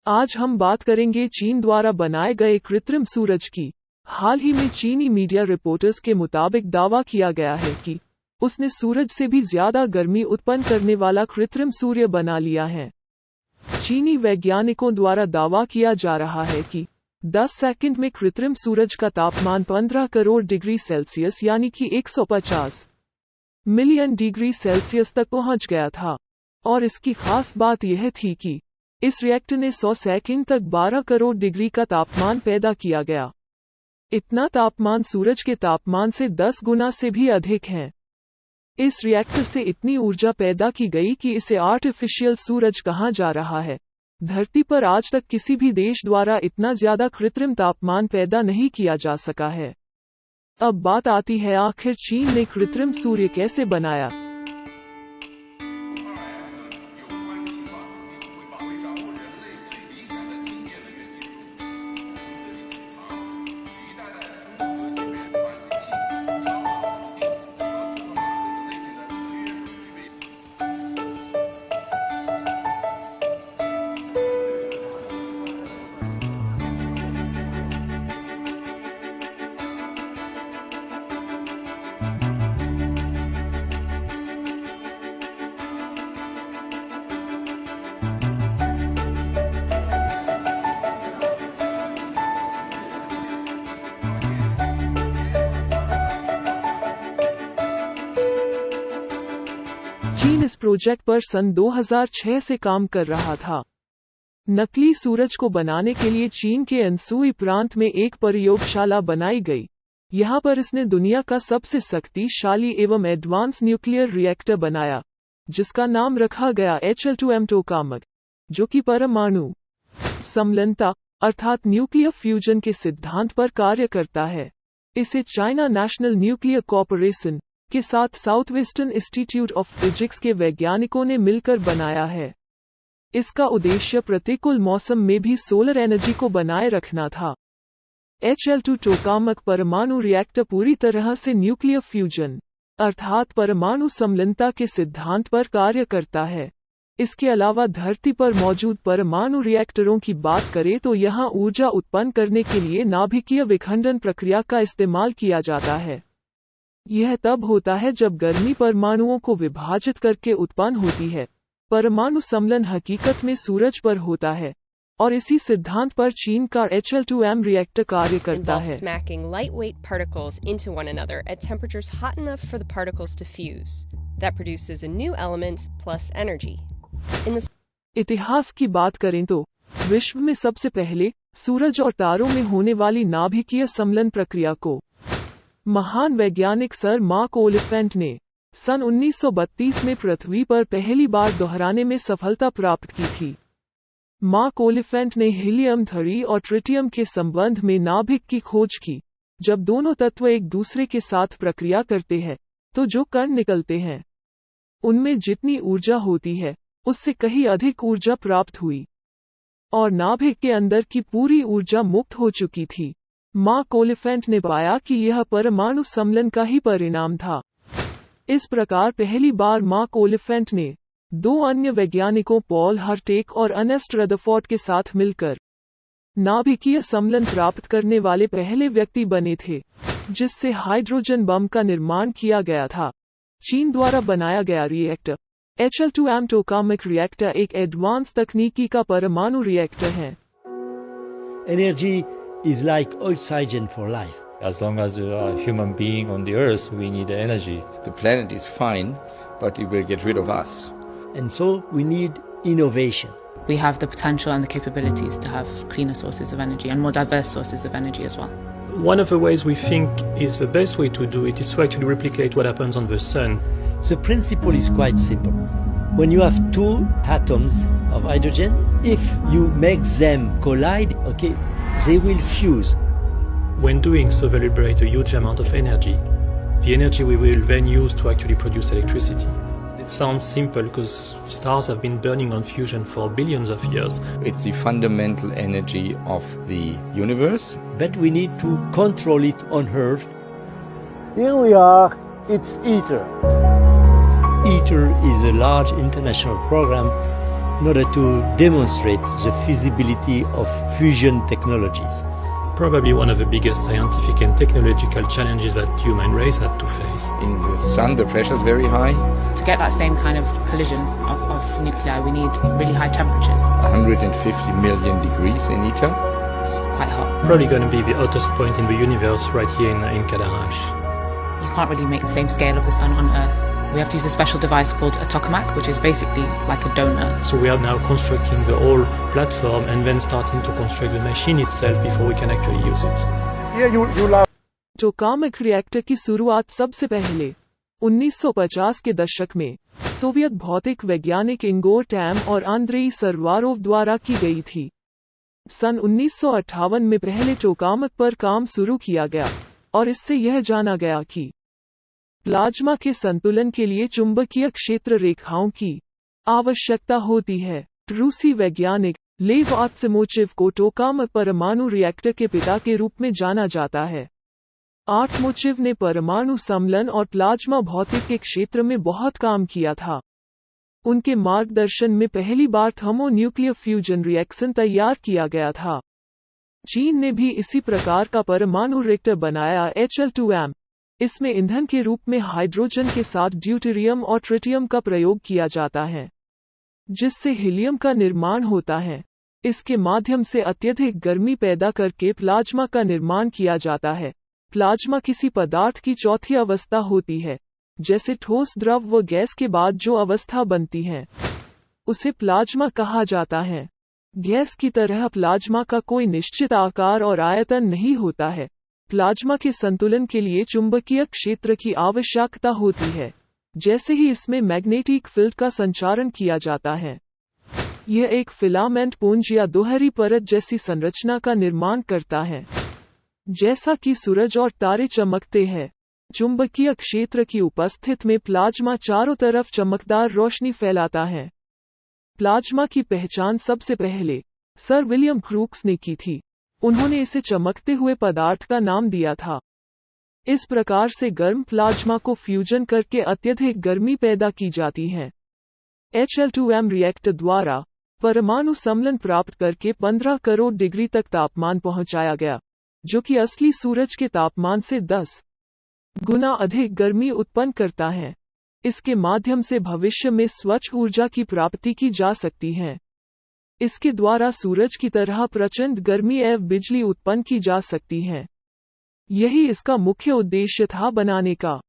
आज हम बात करेंगे चीन द्वारा बनाए गए कृत्रिम सूरज की। हाल ही में चीनी मीडिया रिपोर्टर्स के मुताबिक दावा किया गया है कि उसने सूरज से भी ज्यादा गर्मी उत्पन्न करने वाला कृत्रिम सूर्य बना लिया है। चीनी वैज्ञानिकों द्वारा दावा किया जा रहा है कि 10 सेकंड में कृत्रिम सूरज का तापमान 15 करोड़ डिग्री सेल्सियस यानी कि 150 मिलियन डिग्री सेल्सियस तक पहुंच गया था। और इसकी खास बात यह थी कि इस रिएक्टर ने 100 सेकंड तक 12 करोड़ डिग्री का तापमान पैदा किया गया। इतना तापमान सूरज के तापमान से 10 गुना से भी अधिक है। इस रिएक्टर से इतनी ऊर्जा पैदा की गई कि इसे आर्टिफिशियल सूरज कहा जा रहा है। धरती पर आज तक किसी भी देश द्वारा इतना ज्यादा कृत्रिम तापमान पैदा नहीं किया जा सका है। अब बात आती है आखिर चीन ने कृत्रिम सूर्य कैसे बनाया। चीन इस प्रोजेक्ट पर सन 2006 से काम कर रहा था। नकली सूरज को बनाने के लिए चीन के अंसुई प्रांत में एक प्रयोगशाला बनाई गई। यहाँ पर इसने दुनिया का सबसे शक्तिशाली एवं एडवांस न्यूक्लियर रिएक्टर बनाया, जिसका नाम रखा गया HL2M टोकामक, जो कि परमाणु समलनता अर्थात न्यूक्लियर फ्यूजन के सिद्धांत पर कार्य करता है। इसे चाइना नेशनल न्यूक्लियर कॉर्पोरेशन के साथ south western institute of physics के वैज्ञानिकों ने मिलकर बनाया है। इसका उद्देश्य प्रतिकूल मौसम में भी सोलर एनर्जी को बनाए रखना था। HL2 टोकामक परमाणु रिएक्टर पूरी तरह से न्यूक्लियर फ्यूजन अर्थात परमाणु समलनता के सिद्धांत पर कार्य करता है। इसके अलावा धरती पर मौजूद परमाणु रिएक्टरों की बात करें तो यहाँ ऊर्जा उत्पन्न करने के लिए नाभिकीय विखंडन प्रक्रिया का इस्तेमाल किया जाता है। यह तब होता है जब गर्मी परमाणुओं को विभाजित करके उत्पन्न होती है। परमाणु सम्मिलन हकीकत में सूरज पर होता है और इसी सिद्धांत पर चीन का HL2M रिएक्टर कार्य करता है। Smacking lightweight particles into one another at temperatures hot enough for the particles to fuse. That produces a new element plus energy. इतिहास की बात करें तो विश्व में सबसे पहले सूरज और तारों में होने वाली नाभिकीय सम्मिलन प्रक्रिया को महान वैज्ञानिक सर मार्क ओलिफेंट ने सन 1932 में पृथ्वी पर पहली बार दोहराने में सफलता प्राप्त की थी। मार्क ओलिफेंट ने हीलियम 3 और ट्रिटियम के संबंध में नाभिक की खोज की। जब दोनों तत्व एक दूसरे के साथ प्रक्रिया करते हैं तो जो कण निकलते हैं उनमें जितनी ऊर्जा होती है उससे कहीं अधिक ऊर्जा प्राप्त हुई और नाभिक के अंदर की पूरी ऊर्जा मुक्त हो चुकी थी। मार्क ओलिफेंट ने पाया कि यह परमाणु सम्मिलन का ही परिणाम था। इस प्रकार पहली बार मार्क ओलिफेंट ने 2 अन्य वैज्ञानिकों पॉल हर्टेक और अर्नेस्ट रदरफोर्ड के साथ मिलकर नाभिकीय सम्मिलन प्राप्त करने वाले पहले व्यक्ति बने थे, जिससे हाइड्रोजन बम का निर्माण किया गया था। चीन द्वारा बनाया गया रिएक्टर HL2M टोकामक रिएक्टर एक एडवांस तकनीकी का परमाणु रिएक्टर है। Energy is like oxygen for life. As long as you are a human being on the earth, we need energy. The planet is fine, but it will get rid of us. And so we need innovation. We have the potential and the capabilities to have cleaner sources of energy and more diverse sources of energy as well. One of the ways we think is the best way to do it is to actually replicate what happens on the sun. The principle is quite simple. When you have 2 atoms of hydrogen, if you make them collide, okay, they will fuse. When doing so, they liberate a huge amount of energy. The energy we will then use to actually produce electricity. It sounds simple because stars have been burning on fusion for billions of years. It's the fundamental energy of the universe. But we need to control it on Earth. Here we are, it's ITER. ITER is a large international program in order to demonstrate the feasibility of fusion technologies. Probably one of the biggest scientific and technological challenges that human race had to face. In the sun, the pressure is very high, To get that same kind of collision of nuclei, we need really high temperatures. 150 million degrees in ITER. It's quite hot. Probably going to be the hottest point in the universe right here in Cadarache. You can't really make the same scale of the sun on Earth. We have to use a special device called a tokamak, which is basically like a donor. So we are now constructing the whole platform and then starting to construct the machine itself before we can actually use it. Tokamak reactor की शुरुआत सबसे पहले 1950 के दशक में Soviet भौतिक वैज्ञानिक Igor time और आंद्रेई सर्वारोव द्वारा की गई थी। सन 1958 में पहले टोकामक पर काम शुरू किया गया और इससे यह जाना गया कि प्लाज्मा के संतुलन के लिए चुंबकीय क्षेत्र रेखाओं की आवश्यकता होती है। रूसी वैज्ञानिक लेव आत्सिमोचिव को टोकामक परमाणु रिएक्टर के पिता के रूप में जाना जाता है। आत्मोचिव ने परमाणु सम्मेलन और प्लाज्मा भौतिक के क्षेत्र में बहुत काम किया था। उनके मार्गदर्शन में पहली बार थर्मोन्यूक्लियर फ्यूजन रिएक्शन तैयार किया गया था। चीन ने भी इसी प्रकार का परमाणु रिएक्टर बनाया HL2M। इसमें ईंधन के रूप में हाइड्रोजन के साथ ड्यूटेरियम और ट्रिटियम का प्रयोग किया जाता है, जिससे हीलियम का निर्माण होता है। इसके माध्यम से अत्यधिक गर्मी पैदा करके प्लाज्मा का निर्माण किया जाता है। प्लाज्मा किसी पदार्थ की चौथी अवस्था होती है, जैसे ठोस, द्रव व गैस के बाद जो अवस्था बनती है उसे प्लाज्मा कहा जाता है। गैस की तरह प्लाज्मा का कोई निश्चित आकार और आयतन नहीं होता है। प्लाज्मा के संतुलन के लिए चुंबकीय क्षेत्र की आवश्यकता होती है, जैसे ही इसमें मैग्नेटिक फील्ड का संचारण किया जाता है। यह एक फिलामेंट पुंज या दोहरी परत जैसी संरचना का निर्माण करता है। जैसा कि सूरज और तारे चमकते हैं, चुंबकीय क्षेत्र की उपस्थिति में प्लाज्मा चारों तरफ चमकदार रोशनी फैलाता है। प्लाज्मा की पहचान सबसे पहले सर विलियम क्रूक्स ने की थी। उन्होंने इसे चमकते हुए पदार्थ का नाम दिया था। इस प्रकार से गर्म प्लाज्मा को फ्यूजन करके अत्यधिक गर्मी पैदा की जाती है। HL2M रिएक्टर द्वारा परमाणु सम्मेलन प्राप्त करके 15 करोड़ डिग्री तक तापमान पहुंचाया गया, जो कि असली सूरज के तापमान से 10 गुना अधिक गर्मी उत्पन्न करता है। इसके माध्यम से भविष्य में स्वच्छ ऊर्जा की प्राप्ति की जा सकती है। इसके द्वारा सूरज की तरह प्रचंड गर्मी एवं बिजली उत्पन्न की जा सकती है। यही इसका मुख्य उद्देश्य था बनाने का।